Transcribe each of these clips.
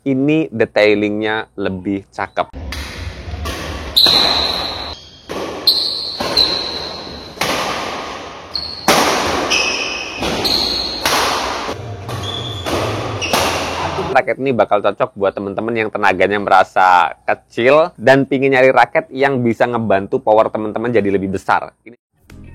ini detailingnya lebih cakep. Raket ini bakal cocok buat teman-teman yang tenaganya merasa kecil dan pingin nyari raket yang bisa ngebantu power teman-teman jadi lebih besar.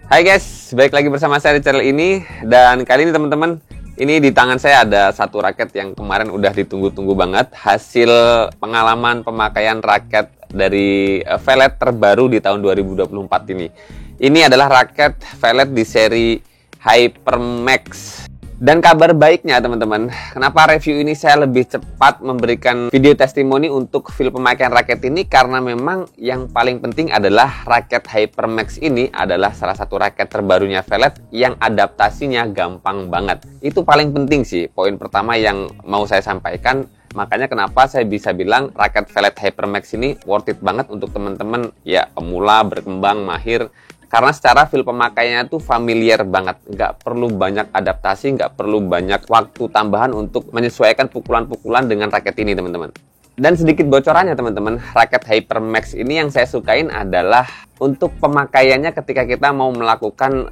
Hai guys, balik lagi bersama saya di channel ini. Dan kali ini teman-teman, ini di tangan saya ada satu raket yang kemarin udah ditunggu-tunggu banget. Hasil pengalaman pemakaian raket dari Velet terbaru di tahun 2024 ini. Ini adalah raket Velet di seri Hypermax. Dan kabar baiknya teman-teman, kenapa review ini saya lebih cepat memberikan video testimoni untuk feel pemakaian raket ini, karena memang yang paling penting adalah raket Hypermax ini adalah salah satu raket terbarunya Velet yang adaptasinya gampang banget. Itu paling penting sih, poin pertama yang mau saya sampaikan. Makanya kenapa saya bisa bilang raket Velet Hypermax ini worth it banget untuk teman-teman ya pemula, berkembang, mahir. Karena secara feel pemakaiannya tuh familiar banget, nggak perlu banyak adaptasi, nggak perlu banyak waktu tambahan untuk menyesuaikan pukulan-pukulan dengan raket ini teman-teman. Dan sedikit bocorannya teman-teman, raket Hypermax ini yang saya sukain adalah untuk pemakaiannya ketika kita mau melakukan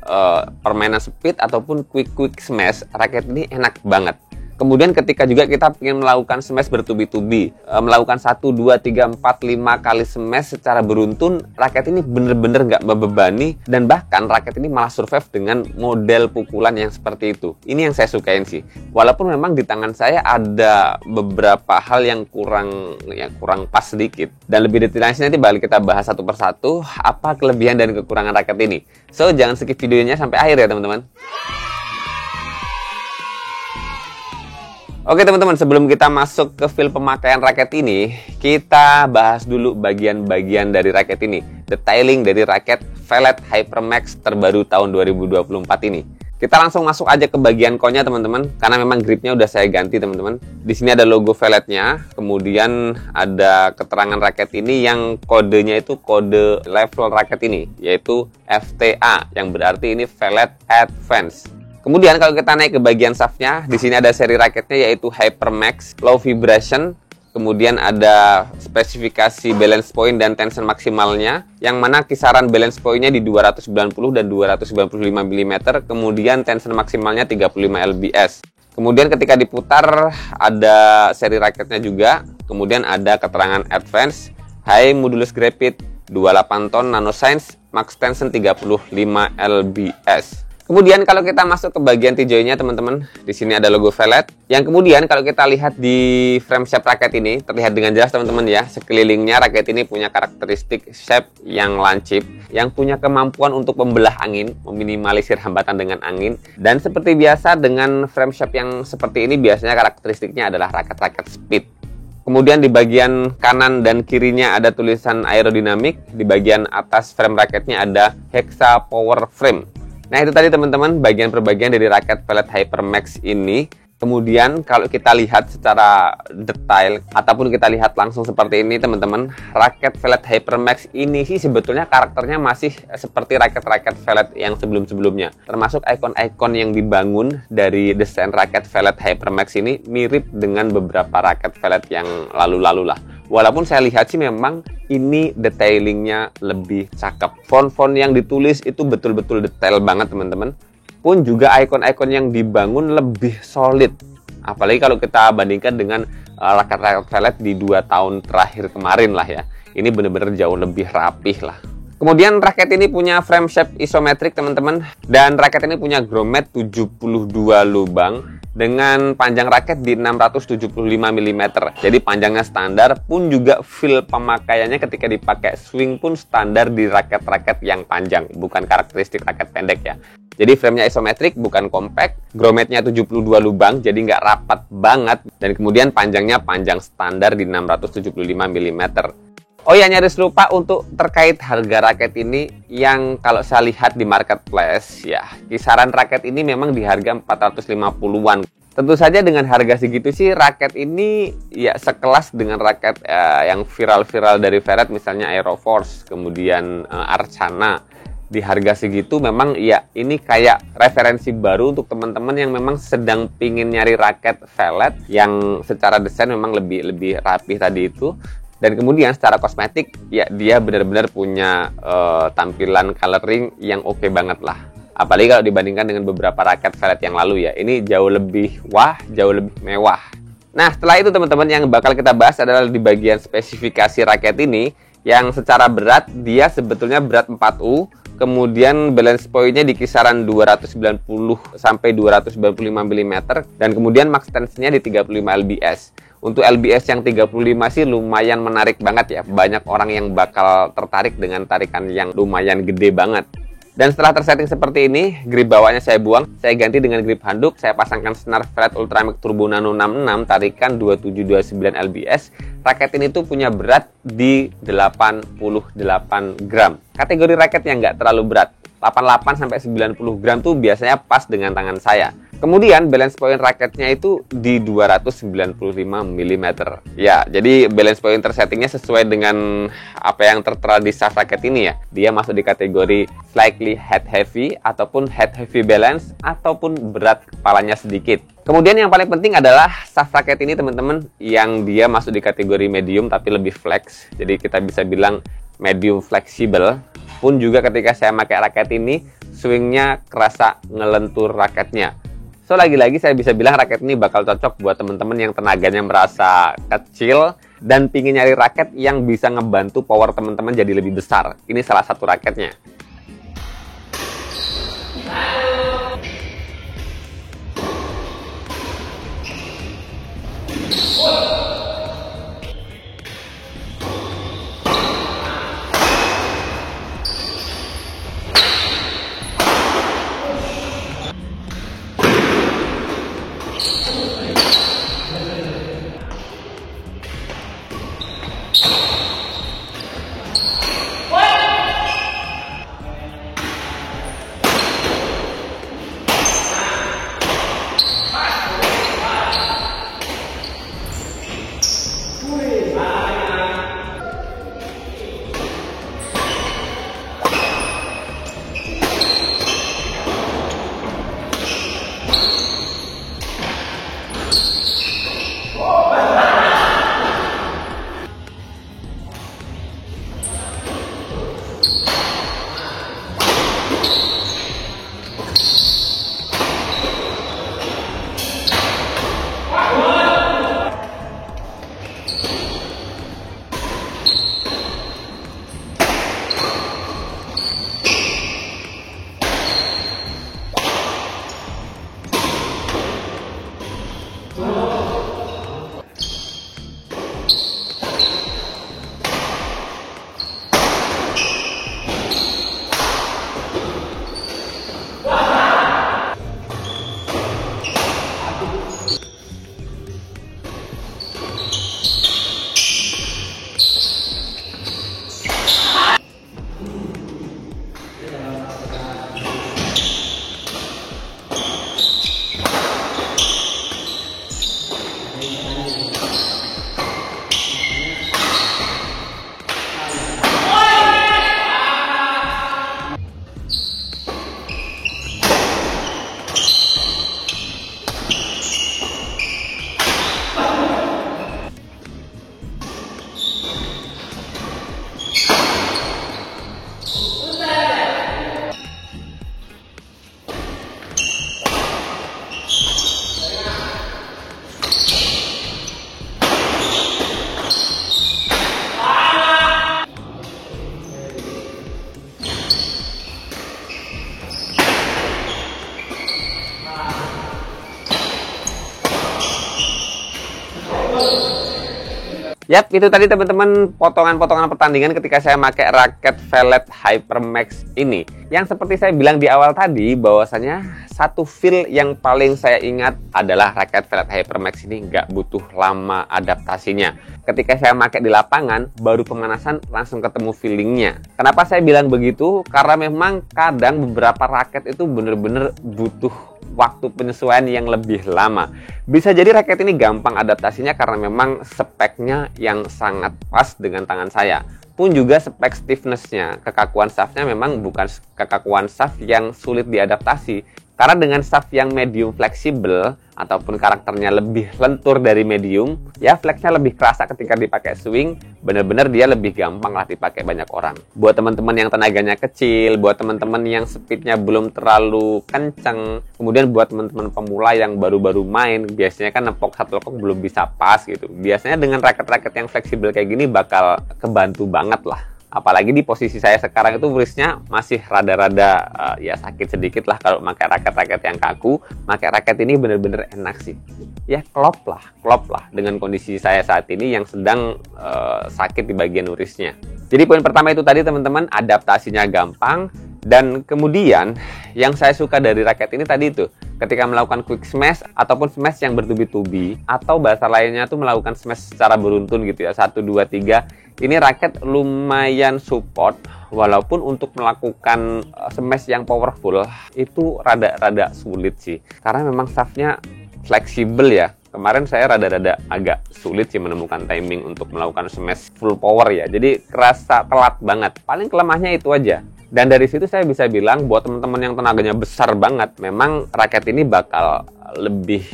permainan speed ataupun quick smash, raket ini enak banget. Kemudian ketika juga kita ingin melakukan smash bertubi-tubi, melakukan 1, 2, 3, 4, 5 kali smash secara beruntun, raket ini bener-bener nggak membebani, dan bahkan raket ini malah survive dengan model pukulan yang seperti itu. Ini yang saya sukain sih. Walaupun memang di tangan saya ada beberapa hal yang kurang pas sedikit. Dan lebih detailnya nanti balik kita bahas satu persatu apa kelebihan dan kekurangan raket ini. So, jangan skip videonya sampai akhir ya teman-teman. Oke teman-teman, sebelum kita masuk ke feel pemakaian raket ini, kita bahas dulu bagian-bagian dari raket ini. Detailing dari raket Velet Hypermax terbaru tahun 2024 ini. Kita langsung masuk aja ke bagian coinnya teman-teman, karena memang gripnya udah saya ganti teman-teman. Di sini ada logo Veletnya, kemudian ada keterangan raket ini yang kodenya itu kode level raket ini, yaitu FTA, yang berarti ini Velet Advance. Kemudian kalau kita naik ke bagian shaftnya, di sini ada seri raketnya yaitu Hypermax Low Vibration. Kemudian ada spesifikasi balance point dan tension maksimalnya, yang mana kisaran balance pointnya di 290 dan 295 mm. Kemudian tension maksimalnya 35 lbs. Kemudian ketika diputar ada seri raketnya juga. Kemudian ada keterangan Advance, High Modulus Graphite 28 ton nanoscience, max tension 35 lbs. Kemudian kalau kita masuk ke bagian T-joinnya teman-teman, di sini ada logo Velet. Yang kemudian kalau kita lihat di frame shape raket ini, terlihat dengan jelas teman-teman ya, sekelilingnya raket ini punya karakteristik shape yang lancip, yang punya kemampuan untuk membelah angin, meminimalisir hambatan dengan angin. Dan seperti biasa dengan frame shape yang seperti ini, biasanya karakteristiknya adalah raket-raket speed. Kemudian di bagian kanan dan kirinya ada tulisan aerodinamik, di bagian atas frame raketnya ada Hexa Power Frame. Nah itu tadi teman-teman bagian per bagian dari raket Velet Hypermax ini. Kemudian kalau kita lihat secara detail ataupun kita lihat langsung seperti ini teman-teman, raket Velet Hypermax ini sih sebetulnya karakternya masih seperti raket-raket Velet yang sebelum-sebelumnya. Termasuk ikon-ikon yang dibangun dari desain raket Velet Hypermax ini mirip dengan beberapa raket Velet yang lalu-lalu lah. Walaupun saya lihat sih memang ini detailingnya lebih cakep. Font-font yang ditulis itu betul-betul detail banget teman-teman. Pun juga ikon-ikon yang dibangun lebih solid. Apalagi kalau kita bandingkan dengan raket-raket Velet di 2 tahun terakhir kemarin lah ya. Ini benar-benar jauh lebih rapih lah. Kemudian raket ini punya frame shape isometrik teman-teman. Dan raket ini punya grommet 72 lubang. Dengan panjang raket di 675 mm. Jadi panjangnya standar, pun juga feel pemakaiannya ketika dipakai swing pun standar di raket-raket yang panjang, bukan karakteristik raket pendek ya. Jadi framenya isometrik, bukan compact, grommetnya 72 lubang, jadi nggak rapat banget, dan kemudian panjangnya panjang standar di 675 mm. Oh ya, nyaris lupa untuk terkait harga raket ini, yang kalau saya lihat di marketplace ya, kisaran raket ini memang di harga 450-an. Tentu saja dengan harga segitu sih raket ini ya sekelas dengan raket yang viral-viral dari Velet, misalnya Aeroforce, kemudian Arcana, di harga segitu memang ya ini kayak referensi baru untuk teman-teman yang memang sedang pingin nyari raket vellet yang secara desain memang lebih rapi tadi itu. Dan kemudian secara kosmetik ya dia benar-benar punya tampilan coloring yang oke banget lah. Apalagi kalau dibandingkan dengan beberapa raket vellet yang lalu ya. Ini jauh lebih jauh lebih mewah. Nah, setelah itu teman-teman yang bakal kita bahas adalah di bagian spesifikasi raket ini. Yang secara berat dia sebetulnya berat 4U. Kemudian balance point-nya di kisaran 290 sampai 295 mm. Dan kemudian max tension-nya di 35 lbs. Untuk LBS yang 35 sih lumayan menarik banget ya. Banyak orang yang bakal tertarik dengan tarikan yang lumayan gede banget. Dan setelah tersetting seperti ini, grip bawahnya saya buang. Saya ganti dengan grip handuk. Saya pasangkan senar Vellet Ultramix Turbo Nano 66 tarikan 2729 lbs. Raket ini tuh punya berat di 88 gram. Kategori raket yang nggak terlalu berat. 88 sampai 90 gram tuh biasanya pas dengan tangan saya. Kemudian balance point raketnya itu di 295 mm. Ya, jadi balance point tersettingnya sesuai dengan apa yang tertera di shaft raket ini ya. Dia masuk di kategori slightly head heavy ataupun head heavy balance ataupun berat kepalanya sedikit. Kemudian yang paling penting adalah shaft raket ini teman-teman yang dia masuk di kategori medium tapi lebih flex. Jadi kita bisa bilang medium fleksibel. Pun juga ketika saya pakai raket ini swingnya kerasa ngelentur raketnya. So lagi-lagi saya bisa bilang raket ini bakal cocok buat teman-teman yang tenaganya merasa kecil dan pingin nyari raket yang bisa ngebantu power teman-teman jadi lebih besar. Ini salah satu raketnya. Yap, itu tadi teman-teman potongan-potongan pertandingan ketika saya pakai raket Vellet Hypermax ini. Yang seperti saya bilang di awal tadi, bahwasanya satu feel yang paling saya ingat adalah raket Vellet Hypermax ini nggak butuh lama adaptasinya. Ketika saya pakai di lapangan, baru pemanasan langsung ketemu feelingnya. Kenapa saya bilang begitu? Karena memang kadang beberapa raket itu bener-bener butuh waktu penyesuaian yang lebih lama. Bisa jadi raket ini gampang adaptasinya karena memang speknya yang sangat pas dengan tangan saya. Pun juga spek stiffness-nya, kekakuan shaft-nya memang bukan kekakuan shaft yang sulit diadaptasi. Karena dengan shaft yang medium fleksibel ataupun karakternya lebih lentur dari medium, ya flexnya lebih kerasa ketika dipakai swing, bener-bener dia lebih gampang lah dipakai banyak orang. Buat teman-teman yang tenaganya kecil, buat teman-teman yang speednya belum terlalu kenceng, kemudian buat teman-teman pemula yang baru-baru main, biasanya kan nepok satu lekok belum bisa pas gitu. Biasanya dengan raket-raket yang fleksibel kayak gini bakal kebantu banget lah. Apalagi di posisi saya sekarang itu wristnya masih rada-rada ya sakit sedikit lah kalau pakai raket-raket yang kaku. Pakai raket ini bener-bener enak sih. Ya klop lah dengan kondisi saya saat ini yang sedang sakit di bagian wristnya. Jadi poin pertama itu tadi teman-teman, adaptasinya gampang. Dan kemudian yang saya suka dari raket ini tadi itu, ketika melakukan quick smash ataupun smash yang bertubi-tubi, atau bahasa lainnya tuh melakukan smash secara beruntun gitu ya, 1, 2, 3. Ini raket lumayan support, walaupun untuk melakukan smash yang powerful itu rada-rada sulit sih. Karena memang shaftnya fleksibel ya. Kemarin saya rada-rada agak sulit sih menemukan timing untuk melakukan smash full power ya. Jadi kerasa telat banget. Paling kelemahnya itu aja. Dan dari situ saya bisa bilang buat teman-teman yang tenaganya besar banget, memang raket ini bakal lebih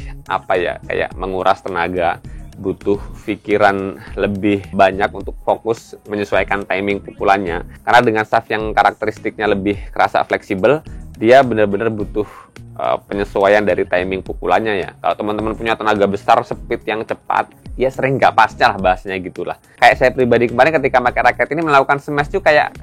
kayak menguras tenaga, butuh pikiran lebih banyak untuk fokus menyesuaikan timing pukulannya. Karena dengan shaft yang karakteristiknya lebih kerasa fleksibel, dia benar-benar butuh penyesuaian dari timing pukulannya ya. Kalau teman-teman punya tenaga besar, speed yang cepat, ya sering nggak pasnya lah bahasanya gitulah. Kayak saya pribadi kemarin ketika pakai raket ini melakukan smash tuh kayak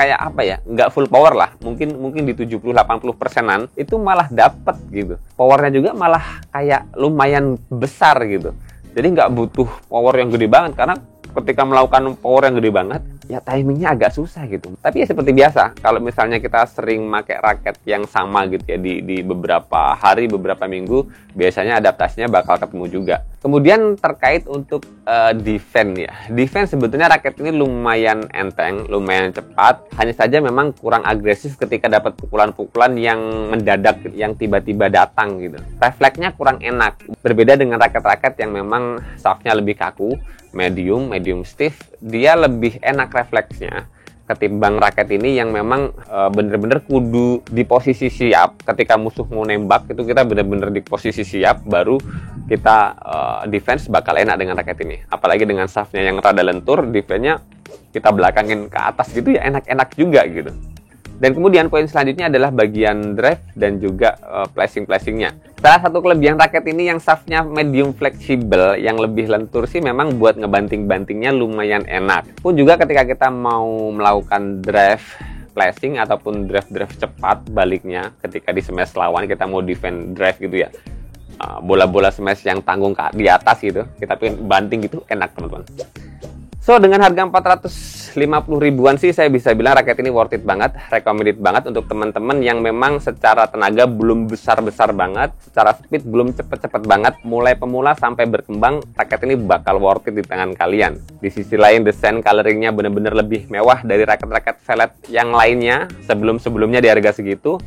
nggak full power lah. Mungkin di 70-80%-an itu malah dapet gitu. Powernya juga malah kayak lumayan besar gitu. Jadi nggak butuh power yang gede banget, karena ketika melakukan power yang gede banget, ya timingnya agak susah gitu. Tapi ya seperti biasa, kalau misalnya kita sering pakai raket yang sama gitu ya di beberapa hari, beberapa minggu, biasanya adaptasinya bakal ketemu juga. Kemudian terkait untuk defense ya. Defense sebetulnya raket ini lumayan enteng, lumayan cepat. Hanya saja memang kurang agresif ketika dapat pukulan-pukulan yang mendadak, yang tiba-tiba datang gitu. Refleksnya kurang enak. Berbeda dengan raket-raket yang memang shaftnya lebih kaku, medium stiff, dia lebih enak refleksnya ketimbang raket ini yang memang bener-bener kudu di posisi siap. Ketika musuh mau nembak itu kita bener-bener di posisi siap, baru kita defense bakal enak dengan raket ini. Apalagi dengan shaftnya yang rada lentur, defense-nya kita belakangin ke atas gitu ya enak-enak juga gitu. Dan kemudian poin selanjutnya adalah bagian drive dan juga flashing-flashingnya. Salah satu kelebihan raket ini yang shaftnya medium fleksibel, yang lebih lentur sih memang buat ngebanting-bantingnya lumayan enak. Pun juga ketika kita mau melakukan drive flashing ataupun drive cepat baliknya, ketika di smash lawan kita mau defend drive gitu ya, bola-bola smash yang tanggung di atas gitu, kita pengen banting gitu, enak teman-teman. So, dengan harga 450 ribuan sih saya bisa bilang raket ini worth it banget, recommended banget untuk teman-teman yang memang secara tenaga belum besar-besar banget, secara speed belum cepet-cepet banget, mulai pemula sampai berkembang, raket ini bakal worth it di tangan kalian. Di sisi lain, desain coloringnya bener-bener lebih mewah dari raket-raket velvet yang lainnya sebelum-sebelumnya di harga segitu.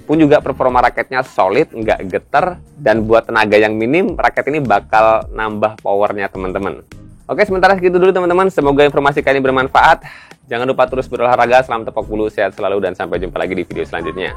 Pun juga performa raketnya solid, nggak getar, dan buat tenaga yang minim, raket ini bakal nambah powernya teman-teman. Oke, sementara segitu dulu teman-teman. Semoga informasi kali ini bermanfaat. Jangan lupa terus berolahraga, salam tepok bulu, sehat selalu, dan sampai jumpa lagi di video selanjutnya.